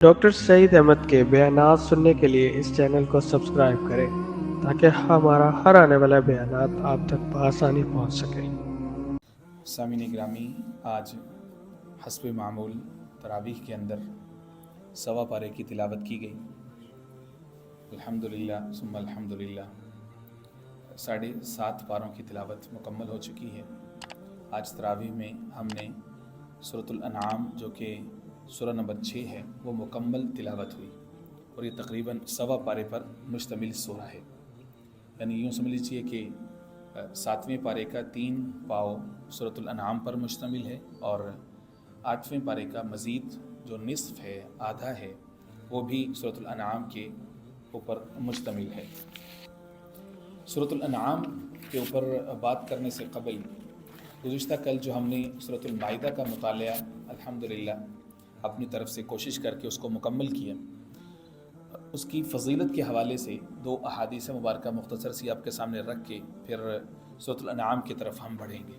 Doctor سعید احمد کے بیانات سننے کے لیے اس چینل کو سبسکرائب کریں تاکہ ہمارا ہر آنے والا بیانات آپ تک بآسانی پہنچ سکے۔ سامعین گرامی، آج حسب معمول تراویح کے اندر 1.25 پارے کی تلاوت کی گئی۔ الحمدللہ ثم الحمدللہ 7.5 پاروں کی تلاوت مکمل ہو چکی ہے۔ آج تراویح میں ہم نے سورۃ الانعام جو کہ سورہ نمبر 6 ہے وہ مکمل تلاوت ہوئی، اور یہ تقریباً 1.25 پارے پر مشتمل سورہ ہے۔ یعنی یوں سمجھ لیجیے کہ 7ویں پارے کا 3 پاؤ سورۃ الانعام پر مشتمل ہے، اور 8ویں پارے کا مزید جو نصف ہے، آدھا ہے، وہ بھی سورۃ الانعام کے اوپر مشتمل ہے۔ سورۃ الانعام کے اوپر بات کرنے سے قبل گزشتہ کل جو ہم نے سورۃ المائدہ کا مطالعہ الحمدللہ اپنی طرف سے کوشش کر کے اس کو مکمل کیا، اس کی فضیلت کے حوالے سے 2 احادیث مبارکہ مختصر سی آپ کے سامنے رکھ کے پھر سورۃ الانعام کی طرف ہم بڑھیں گے۔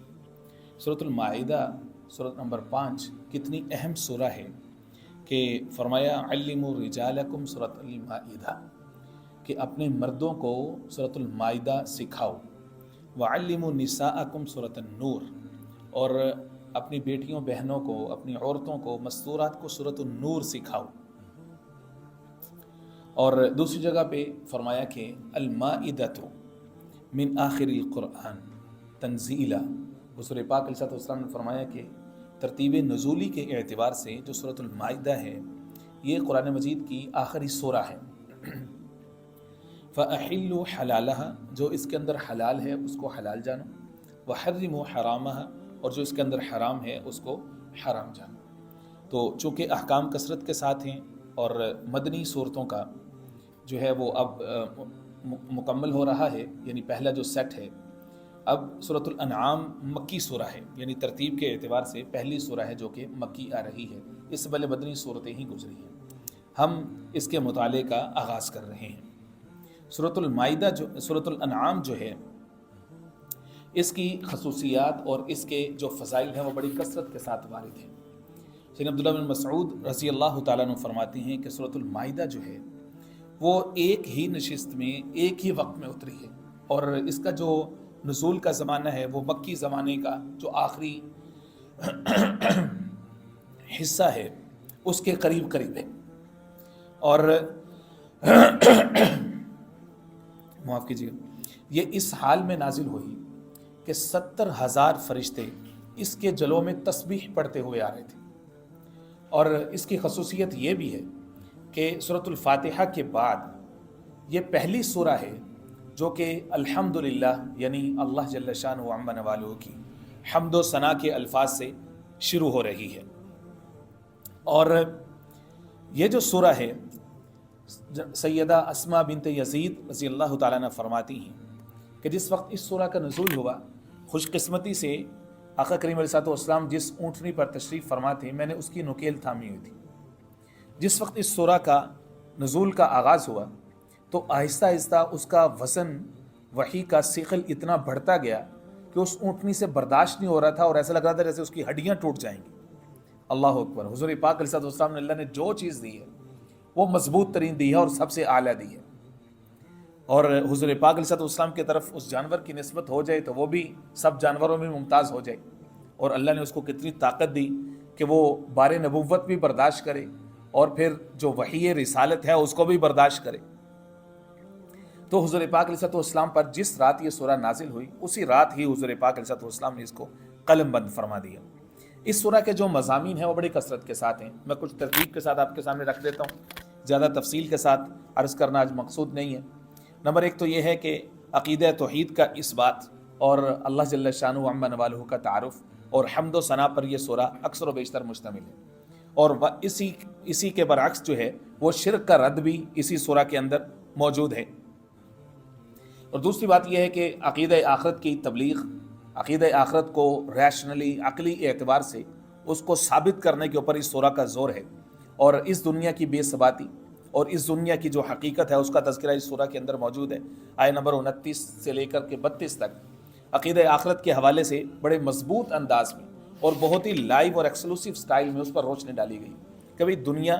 سورۃ المائدہ سورۃ نمبر 5 کتنی اہم سورہ ہے کہ فرمایا علموا رجالکم سورۃ المائدہ، کہ اپنے مردوں کو سورۃ المائدہ سکھاؤ، وعلموا نساءکم سورۃ النور، اور اپنی بیٹیوں بہنوں کو، اپنی عورتوں کو، مستورات کو سورۃ النور سکھاؤ۔ اور دوسری جگہ پہ فرمایا کہ المائدۃ من آخر القرآن تنزیلا، حضور پاک علیہ السلام نے فرمایا کہ ترتیب نزولی کے اعتبار سے جو سورۃ المائدہ ہے یہ قرآن مجید کی آخری سورہ ہے۔ فَأَحِلُّوا حَلَالَهَا، جو اس کے اندر حلال ہے اس کو حلال جانو، وَحَرِّمُوا حَرَامَهَا، اور جو اس کے اندر حرام ہے اس کو حرام جانو۔ تو چونکہ احکام کثرت کے ساتھ ہیں اور مدنی صورتوں کا جو ہے وہ اب مکمل ہو رہا ہے، یعنی پہلا جو سیٹ ہے، اب سورۃ الانعام مکی سورہ ہے، یعنی ترتیب کے اعتبار سے پہلی سورہ ہے جو کہ مکی آ رہی ہے، اس سے پہلے مدنی صورتیں ہی گزری ہیں۔ ہم اس کے مطالعے کا آغاز کر رہے ہیں۔ سورۃ المائدہ سورۃ الانعام جو ہے، اس کی خصوصیات اور اس کے جو فضائل ہیں وہ بڑی کثرت کے ساتھ وارد ہیں۔ سیدنا عبداللہ بن مسعود رضی اللہ تعالیٰ عنہ فرماتے ہیں کہ سورۃ المائدہ جو ہے وہ ایک ہی نشست میں ایک ہی وقت میں اتری ہے، اور اس کا جو نزول کا زمانہ ہے وہ مکی زمانے کا جو آخری حصہ ہے اس کے قریب قریب ہے، اور معاف کیجیے، یہ اس حال میں نازل ہوئی کہ 70,000 فرشتے اس کے جلوں میں تسبیح پڑھتے ہوئے آ رہے تھے۔ اور اس کی خصوصیت یہ بھی ہے کہ سورۃ الفاتحہ کے بعد یہ پہلی سورہ ہے جو کہ الحمدللہ، یعنی اللہ جل شانہ و عم نوالہ کی حمد و ثنا کے الفاظ سے شروع ہو رہی ہے۔ اور یہ جو سورہ ہے، سیدہ اسماء بنت یزید رضی اللہ تعالیٰ عنہ فرماتی ہیں کہ جس وقت اس سورہ کا نزول ہوا، خوش قسمتی سے آقا کریم علیہ السلام جس اونٹنی پر تشریف فرما تھے، میں نے اس کی نکیل تھامی ہوئی تھی۔ جس وقت اس سورہ کا نزول کا آغاز ہوا تو آہستہ آہستہ اس کا وزن وحی کا ثقل اتنا بڑھتا گیا کہ اس اونٹنی سے برداشت نہیں ہو رہا تھا، اور ایسا لگ رہا تھا جیسے اس کی ہڈیاں ٹوٹ جائیں گی۔ اللہ اکبر! حضور پاک علیہ السلام نے اللہ نے جو چیز دی ہے وہ مضبوط ترین دی ہے اور سب سے اعلیٰ دی ہے، اور حضور پاک علیہ السلام کی طرف اس جانور کی نسبت ہو جائے تو وہ بھی سب جانوروں میں ممتاز ہو جائے، اور اللہ نے اس کو کتنی طاقت دی کہ وہ بار نبوت بھی برداشت کرے اور پھر جو وحی رسالت ہے اس کو بھی برداشت کرے۔ تو حضور پاک علیہ السلام پر جس رات یہ سورہ نازل ہوئی اسی رات ہی حضور پاک علیہ السلام نے اس کو قلم بند فرما دیا۔ اس سورہ کے جو مضامین ہیں وہ بڑی کثرت کے ساتھ ہیں، میں کچھ ترتیب کے ساتھ آپ کے سامنے رکھ دیتا ہوں، زیادہ تفصیل کے ساتھ عرض کرنا آج مقصود نہیں ہے۔ نمبر 1 تو یہ ہے کہ عقیدہ توحید کا اثبات اور اللہ جل شانہ و عم نوالہ کا تعارف اور حمد و ثنا پر یہ سورہ اکثر و بیشتر مشتمل ہے، اور اسی کے برعکس جو ہے وہ شرک کا رد بھی اسی سورہ کے اندر موجود ہے۔ اور دوسری بات یہ ہے کہ عقیدہ آخرت کی تبلیغ، عقیدہ آخرت کو ریشنلی عقلی اعتبار سے اس کو ثابت کرنے کے اوپر اس سورہ کا زور ہے، اور اس دنیا کی بے ثباتی اور اس دنیا کی جو حقیقت ہے اس کا تذکرہ اس سورہ کے اندر موجود ہے۔ آیت نمبر 29 سے لے کر کے 32 تک عقیدہ آخرت کے حوالے سے بڑے مضبوط انداز میں اور بہت ہی لائیو اور ایکسکلوسیو سٹائل میں اس پر روشنی ڈالی گئی۔ کبھی دنیا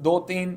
2-3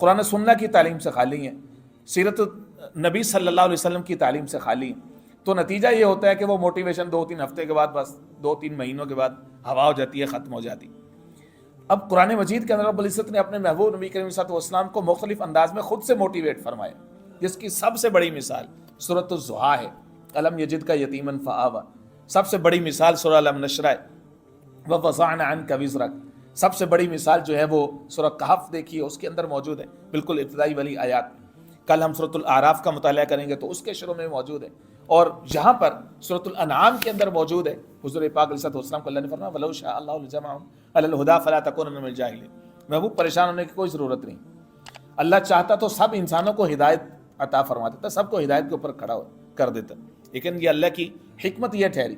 قرآن سننا کی تعلیم سے خالی ہیں، سیرت نبی صلی اللہ علیہ وسلم کی تعلیم سے خالی ہیں، تو نتیجہ یہ ہوتا ہے کہ وہ موٹیویشن 2-3 ہفتے کے بعد، بس 2-3 مہینوں کے بعد ہوا ہو جاتی ہے، ختم ہو جاتی۔ اب قرآن مجید کے اندر رب العزت نے اپنے محبوب نبی کریم صلی اللہ علیہ وسلم کو مختلف انداز میں خود سے موٹیویٹ فرمایا، جس کی سب سے بڑی مثال سورۃ الضحیٰ ہے، الم یجد کا یتیما فآویٰ، سب سے بڑی مثال سورہ الم نشرہ ووضعنا عنک وزرک، سب سے بڑی مثال جو ہے وہ سورہ کہف دیکھیے، اس کے اندر موجود ہے، بالکل ابتدائی والی آیات۔ کل ہم سورۃ الاعراف کا مطالعہ کریں گے تو اس کے شروع میں موجود ہے، اور یہاں پر سورۃ الانعام کے اندر موجود ہے۔ حضور پاک علیہ الصلوۃ والسلام کو اللہ نے فرمایا وَلَوْ شَاءَ اللَّهُ لَجَمَعَهُمْ عَلَى الْهُدَىٰ فَلَا تَكُونَنَّ مِنَ الْجَاهِلِينَ، محبوب پریشان ہونے کی کوئی ضرورت نہیں، اللہ چاہتا تو سب انسانوں کو ہدایت عطا فرما دیتا، سب کو ہدایت کے اوپر کھڑا کر دیتا، لیکن یہ اللہ کی حکمت یہ ٹھہری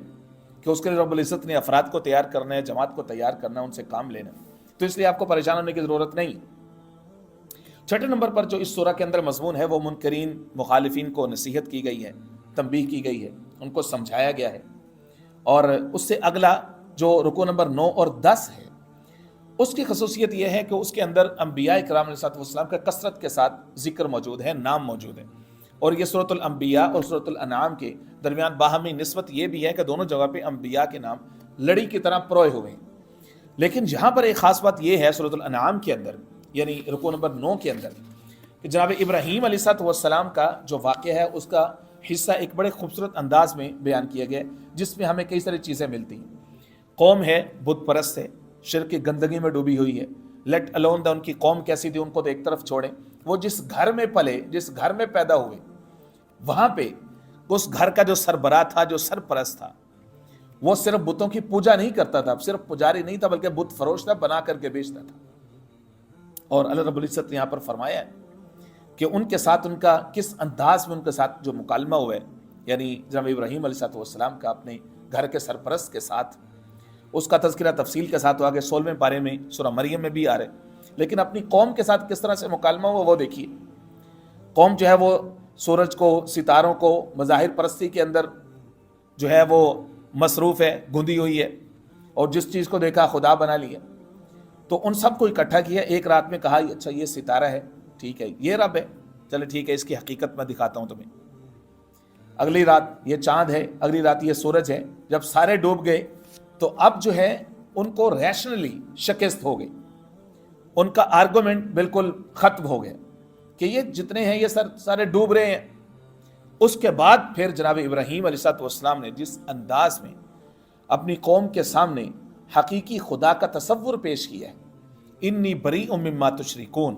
کہ اس کے لیے رب العزت نے افراد کو تیار کرنا ہے، جماعت کو تیار کرنا ہے، ان سے کام لینا، تو اس لیے آپ کو پریشان ہونے کی ضرورت نہیں۔ چھٹے نمبر پر جو اس سورہ کے اندر مضمون ہے وہ منکرین، مخالفین کو نصیحت کی گئی ہے، تنبیہ کی گئی ہے، ان کو سمجھایا گیا ہے۔ اور اس سے اگلا جو رکوع نمبر 9 اور 10 ہے، اس کی خصوصیت یہ ہے کہ اس کے اندر انبیاء کرام علیہ السلام کا کثرت کے ساتھ ذکر موجود ہے، نام موجود ہے، اور یہ سورۃ الانبیاء اور سورۃ الانعام کے درمیان باہمی نسبت یہ بھی ہے کہ دونوں جگہ پہ انبیاء کے نام لڑی کی طرح پروئے ہوئے ہیں۔ لیکن یہاں پر ایک خاص بات یہ ہے سورۃ الانعام کے اندر، یعنی رکوع نمبر 9 کے اندر، کہ جناب ابراہیم علیہ السلام کا جو واقعہ ہے اس کا حصہ ایک بڑے خوبصورت انداز میں بیان کیا گیا، جس میں ہمیں کئی ساری چیزیں ملتی ہیں۔ قوم ہے بت پرست ہے، شرک کی گندگی میں ڈوبی ہوئی ہے، لیٹ الون دا، ان کی قوم کیسی تھی ان کو تو ایک طرف چھوڑیں، وہ جس گھر میں پلے، جس گھر میں پیدا ہوئے، وہاں پہ اس گھر کا جو سربراہ تھا، جو سرپرست تھا، وہ صرف بتوں کی پوجا نہیں کرتا تھا، صرف پجاری نہیں تھا، بلکہ بت فروش تھا، بنا کر کے بیچتا تھا۔ اور اللہ رب العزت نے یہاں پر فرمایا ہے کہ ان کے ساتھ ان کا کس انداز میں ان کے ساتھ جو مکالمہ ہوا ہے، یعنی جناب ابراہیم علیہ السلام کا اپنے گھر کے سرپرست کے ساتھ، اس کا تذکرہ تفصیل کے ساتھ ہوا کہ 16ویں پارے میں سورہ مریم میں بھی آ رہے، لیکن اپنی قوم کے ساتھ کس طرح سے مکالمہ ہوا وہ دیکھیے۔ قوم جو ہے وہ سورج کو، ستاروں کو، مظاہر پرستی کے اندر جو ہے وہ مصروف ہے، گندی ہوئی ہے، اور جس چیز کو دیکھا خدا بنا لیا۔ تو ان سب کو اکٹھا کیا، ایک رات میں کہا اچھا یہ ستارہ ہے، ٹھیک ہے، یہ رب ہے، چلے ٹھیک ہے، اس کی حقیقت میں دکھاتا ہوں تمہیں۔ اگلی رات یہ چاند ہے، اگلی رات یہ سورج ہے۔ جب سارے ڈوب گئے تو اب جو ہے ان کو ریشنلی شکست ہو گئی، ان کا آرگومنٹ بالکل ختم ہو گیا کہ یہ جتنے ہیں یہ سارے ڈوب رہے ہیں۔ اس کے بعد پھر جناب ابراہیم علیہ السلام نے جس انداز میں اپنی قوم کے سامنے حقیقی خدا کا تصور پیش کیا ہے، انی بریء مما تشرکون،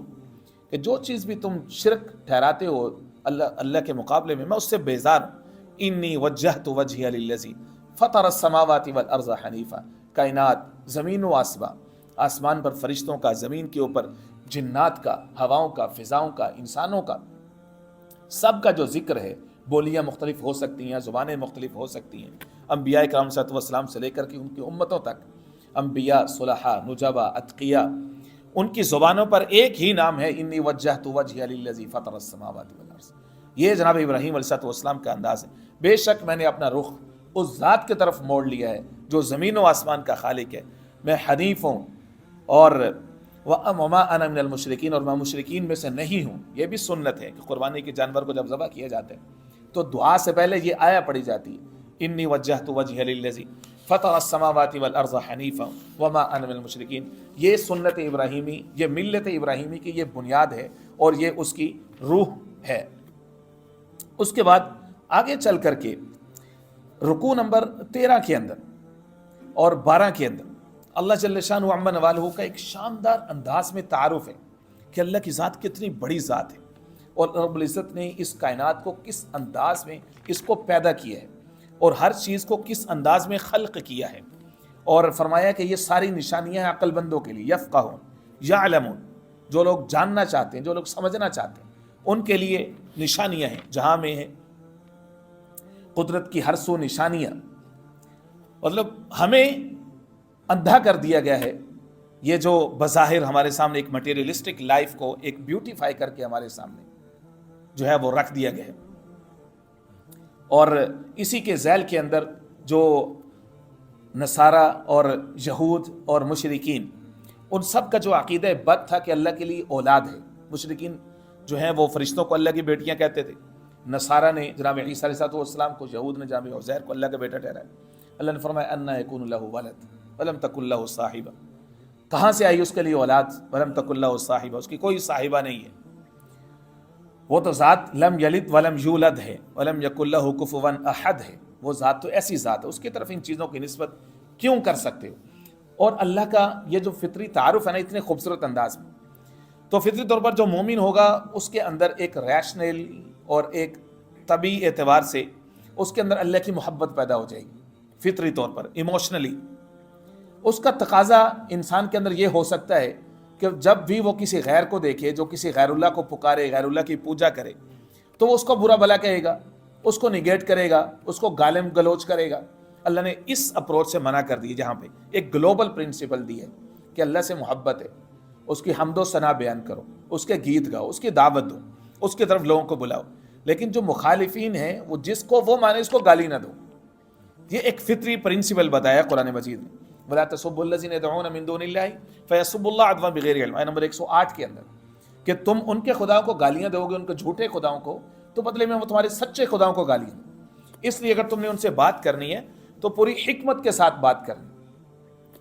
کہ جو چیز بھی تم شرک ٹھہراتے ہو اللہ کے مقابلے میں اس سے بیزار ہوں۔ انی وجہت وجہی للذی فطر السماوات والارض حنیفا، کائنات، زمین و آسمان پر فرشتوں کا، زمین کے اوپر جنات کا، ہواؤں کا، فضاؤں کا، انسانوں کا، سب کا جو ذکر ہے، بولیاں مختلف ہو سکتی ہیں، زبانیں مختلف ہو سکتی ہیں، انبیاء کرام صلی اللہ علیہ وسلم سے لے کر کے ان کی امتوں تک، انبیاء، صلحاء، نجبا، اتقیاء، ان کی زبانوں پر ایک ہی نام ہے، انی وجہت وجہی للذی فطر السماوات والارض۔ یہ جناب ابراہیم علیہ السلام کا انداز ہے، بے شک میں نے اپنا رخ اس ذات کی طرف موڑ لیا ہے جو زمین و آسمان کا خالق ہے، میں حنیف ہوں، اور وَمَا أَنَا مِنَ الْمُشْرِكِينَ، اور میں مشرکین میں سے نہیں ہوں۔ یہ بھی سنت ہے کہ قربانی کے جانور کو جب ذبح کیا جاتا ہے تو دعا سے پہلے یہ آیا پڑھی جاتی ہے، انی وجہت وجہی للذی فطر السماوات والارض حنیفا وما انا من المشرکین۔ یہ سنت ابراہیمی، یہ ملت ابراہیمی کی یہ بنیاد ہے اور یہ اس کی روح ہے۔ اس کے بعد آگے چل کر کے رکوع نمبر 13 کے اندر اور 12 کے اندر اللہ جل شانہ عما نوالہ کا ایک شاندار انداز میں تعارف ہے کہ اللہ کی ذات کتنی بڑی ذات ہے، اور رب العزت نے اس کائنات کو کس انداز میں اس کو پیدا کیا ہے، اور ہر چیز کو کس انداز میں خلق کیا ہے، اور فرمایا کہ یہ ساری نشانیاں ہیں عقل بندوں کے لیے، یفقہون، یعلمون، جو لوگ جاننا چاہتے ہیں، جو لوگ سمجھنا چاہتے ہیں، ان کے لیے نشانیاں ہیں۔ جہاں میں ہیں قدرت کی ہر سو نشانیاں، مطلب ہمیں اندھا کر دیا گیا ہے، یہ جو بظاہر ہمارے سامنے ایک مٹیریلسٹک لائف کو ایک بیوٹیفائی کر کے ہمارے سامنے جو ہے وہ رکھ دیا گیا ہے، اور اسی کے ذیل کے اندر جو نصارہ اور یہود اور مشرکین، ان سب کا جو عقیدہ بد تھا کہ اللہ کے لیے اولاد ہے، مشرکین جو ہیں وہ فرشتوں کو اللہ کی بیٹیاں کہتے تھے، نصارہ نے جناب عیسیٰ علیہ السلام کو، یہود نے جناب عزیر کو اللہ کا بیٹا ٹھہرایا۔ اللہ نے فرمایا انا یکون لہ ولد ولم تکن لہ صاحبہ، کہاں سے آئی اس کے لیے اولاد؟ ولم تکن لہ صاحبہ، اس کی کوئی صاحبہ نہیں ہے، وہ تو ذات لم یلد ولم یولد ہے، ولم یکن لہ کفوا احد ہے، وہ ذات تو ایسی ذات ہے، اس کی طرف ان چیزوں کی نسبت کیوں کر سکتے ہو؟ اور اللہ کا یہ جو فطری تعارف ہے نا اتنے خوبصورت انداز میں، تو فطری طور پر جو مومن ہوگا اس کے اندر ایک ریشنل اور ایک طبعی اعتبار سے اس کے اندر اللہ کی محبت پیدا ہو جائے گی، فطری طور پر ایموشنلی اس کا تقاضا انسان کے اندر یہ ہو سکتا ہے کہ جب بھی وہ کسی غیر کو دیکھے، جو کسی غیر اللہ کو پکارے، غیر اللہ کی پوجا کرے، تو وہ اس کو برا بھلا کہے گا، اس کو نیگیٹ کرے گا، اس کو گالم گلوچ کرے گا۔ اللہ نے اس اپروچ سے منع کر دی، جہاں پہ ایک گلوبل پرنسپل دی ہے کہ اللہ سے محبت ہے، اس کی حمد و ثنا بیان کرو، اس کے گیت گاؤ، اس کی دعوت دو، اس کی طرف لوگوں کو بلاؤ، لیکن جو مخالفین ہیں وہ جس کو وہ مانے اس کو گالی نہ دو۔ یہ ایک فطری پرنسپل بتایا قرآن مجید میں، وَلَا تَسُبُّوا الَّذِينَ يَدْعُونَ مِن دُونِ اللَّهِ فَيَسُبُّوا اللَّهَ عَدْوًا بِغَيْرِ عِلْمٍ، آیت نمبر 108 کے اندر، کہ تم ان کے خداؤں کو گالیاں دو گے، ان کے جھوٹے خداؤں کو، تو بدلے میں وہ تمہارے سچے خداؤں کو گالیاں دیں۔ اس لیے اگر تم نے ان سے بات کرنی ہے تو پوری حکمت کے ساتھ بات کرنی،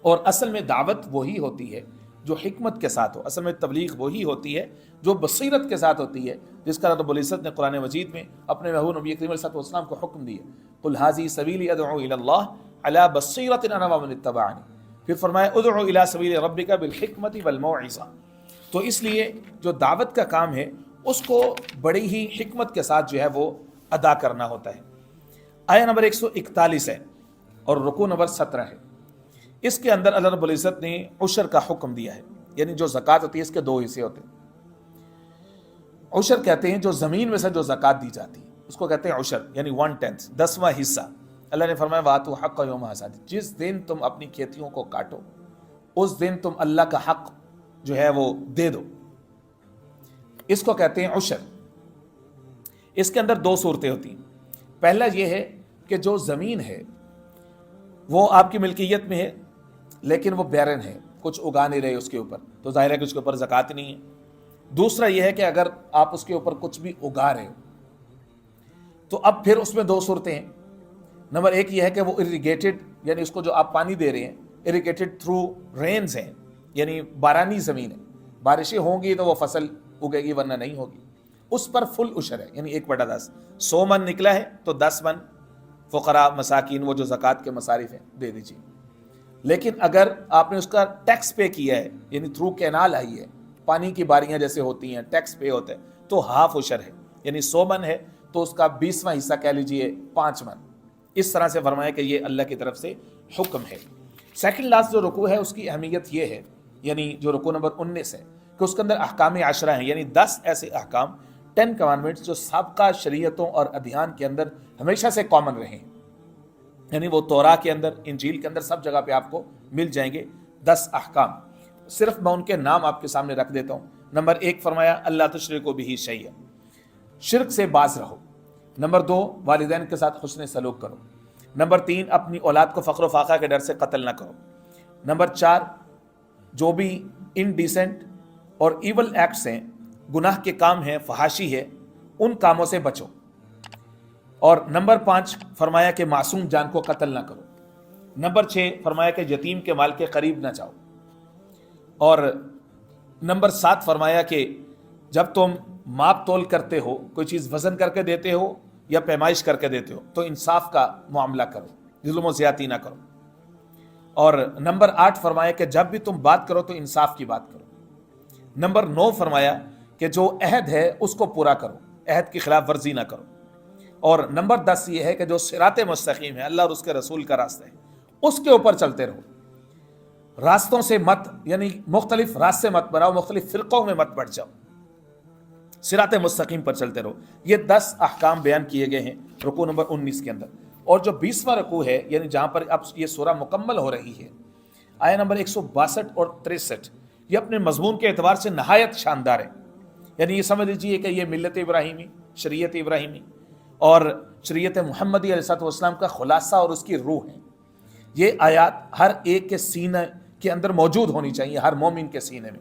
اور اصل میں دعوت وہی ہوتی ہے جو حکمت کے ساتھ ہو، اصل میں تبلیغ وہی ہوتی ہے جو بصیرت کے ساتھ ہوتی ہے، جس کا رب العزت نے قرآن مجید میں اپنے محبوب نبی کریم علیہ السلام کو حکم دیا، قل ھذی سبیلی ادعو الی اللہ علی بصیرۃ انا ومن اتبعنی، پھر فرمایا ادعو الی سبیل ربک بالحکمۃ والموعظہ۔ تو اس لیے جو دعوت کا کام ہے اس کو بڑی ہی حکمت کے ساتھ جو ہے وہ ادا کرنا ہوتا ہے۔ آیہ نمبر 141 ہے اور رکوع نمبر 17 ہے، اس کے اندر اللہ رب العزت نے عشر کا حکم دیا ہے، یعنی جو زکوٰۃ ہوتی ہے اس کے دو حصے ہوتے ہیں۔ عشر کہتے ہیں جو زمین میں سے جو زکوٰۃ دی جاتی ہے اس کو کہتے ہیں عشر، یعنی 1/10، 10واں حصہ۔ اللہ نے فرمایا وَآتُوا حَقَّ یوم حصادہ، جس دن تم اپنی کھیتیوں کو کاٹو اس دن تم اللہ کا حق جو ہے وہ دے دو، اس کو کہتے ہیں عشر۔ اس کے اندر دو صورتیں ہوتی ہیں، پہلا یہ ہے کہ جو زمین ہے وہ آپ کی ملکیت میں ہے لیکن وہ بیرن ہے، کچھ اگا نہیں رہے اس کے اوپر، تو ظاہر ہے کہ اس کے اوپر زکوٰۃ نہیں ہے۔ دوسرا یہ ہے کہ اگر آپ اس کے اوپر کچھ بھی اگا رہے ہو تو اب پھر اس میں دو صورتیں ہیں۔ نمبر ایک یہ ہے کہ وہ اریگیٹڈ، یعنی اس کو جو آپ پانی دے رہے ہیں اریگیٹڈ تھرو رینز ہیں، یعنی بارانی زمین ہے، بارشیں ہوں گی تو وہ فصل اگے گی ورنہ نہیں ہوگی، اس پر فل عشر ہے، یعنی 1/10۔ 100 من نکلا ہے تو 10 من فقراء مساکین، وہ جو زکوٰۃ کے مصارف ہیں، دے دیجیے۔ لیکن اگر آپ نے اس کا ٹیکس پے کیا ہے، یعنی تھرو کینال آئی ہے، پانی کی باریاں جیسے ہوتی ہیں، ٹیکس پے ہوتا ہے، تو ہاف عشر ہے، یعنی 100 من ہے تو اس کا 20واں حصہ کہہ لیجئے 5 من۔ اس طرح سے فرمایا کہ یہ اللہ کی طرف سے حکم ہے۔ سیکنڈ لاسٹ جو رکوع ہے اس کی اہمیت یہ ہے، یعنی جو رکوع نمبر 19 ہے، کہ اس کے اندر احکام عشرہ ہیں، یعنی 10 ایسے احکام، 10 کمانڈمنٹس جو سابقہ شریعتوں اور ادیان کے اندر ہمیشہ سے کامن رہے ہیں، یعنی وہ توراہ کے اندر، انجیل کے اندر، سب جگہ پہ آپ کو مل جائیں گے 10 احکام۔ صرف میں ان کے نام آپ کے سامنے رکھ دیتا ہوں۔ نمبر 1 فرمایا اللہ تشرکوا بہ شیئا، شرک سے باز رہو۔ نمبر 2 والدین کے ساتھ حسن سلوک کرو۔ نمبر 3 اپنی اولاد کو فقر و فاقہ کے ڈر سے قتل نہ کرو۔ نمبر 4 جو بھی انڈیسنٹ اور ایول ایکٹس ہیں، گناہ کے کام ہیں، فحاشی ہے، ان کاموں سے بچو۔ اور نمبر 5 فرمایا کہ معصوم جان کو قتل نہ کرو۔ نمبر 6 فرمایا کہ یتیم کے مال کے قریب نہ جاؤ۔ اور نمبر 7 فرمایا کہ جب تم ماپ تول کرتے ہو، کوئی چیز وزن کر کے دیتے ہو یا پیمائش کر کے دیتے ہو، تو انصاف کا معاملہ کرو، ظلم و زیادتی نہ کرو۔ اور نمبر 8 فرمایا کہ جب بھی تم بات کرو تو انصاف کی بات کرو۔ نمبر 9 فرمایا کہ جو عہد ہے اس کو پورا کرو، عہد کی خلاف ورزی نہ کرو۔ اور نمبر 10 یہ ہے کہ جو صراط مستقیم ہے، اللہ اور اس کے رسول کا راستہ ہے، اس کے اوپر چلتے رہو، راستوں سے مت، یعنی مختلف راستے مت بناؤ، مختلف فرقوں میں مت بڑھ جاؤ، صراط مستقیم پر چلتے رہو۔ یہ 10 احکام بیان کیے گئے ہیں رکوع نمبر 19 کے اندر۔ اور جو 20واں رکوع ہے، یعنی جہاں پر اب یہ سورہ مکمل ہو رہی ہے، آیہ نمبر 162 اور 63، یہ اپنے مضمون کے اعتبار سے نہایت شاندار ہے۔ یعنی یہ سمجھ لیجیے کہ یہ ملت ابراہیمی، شریعت ابراہیمی اور شریعت محمدی علیہ السلام کا خلاصہ اور اس کی روح ہے۔ یہ آیات ہر ایک کے سینے کے اندر موجود ہونی چاہیے، ہر مومن کے سینے میں۔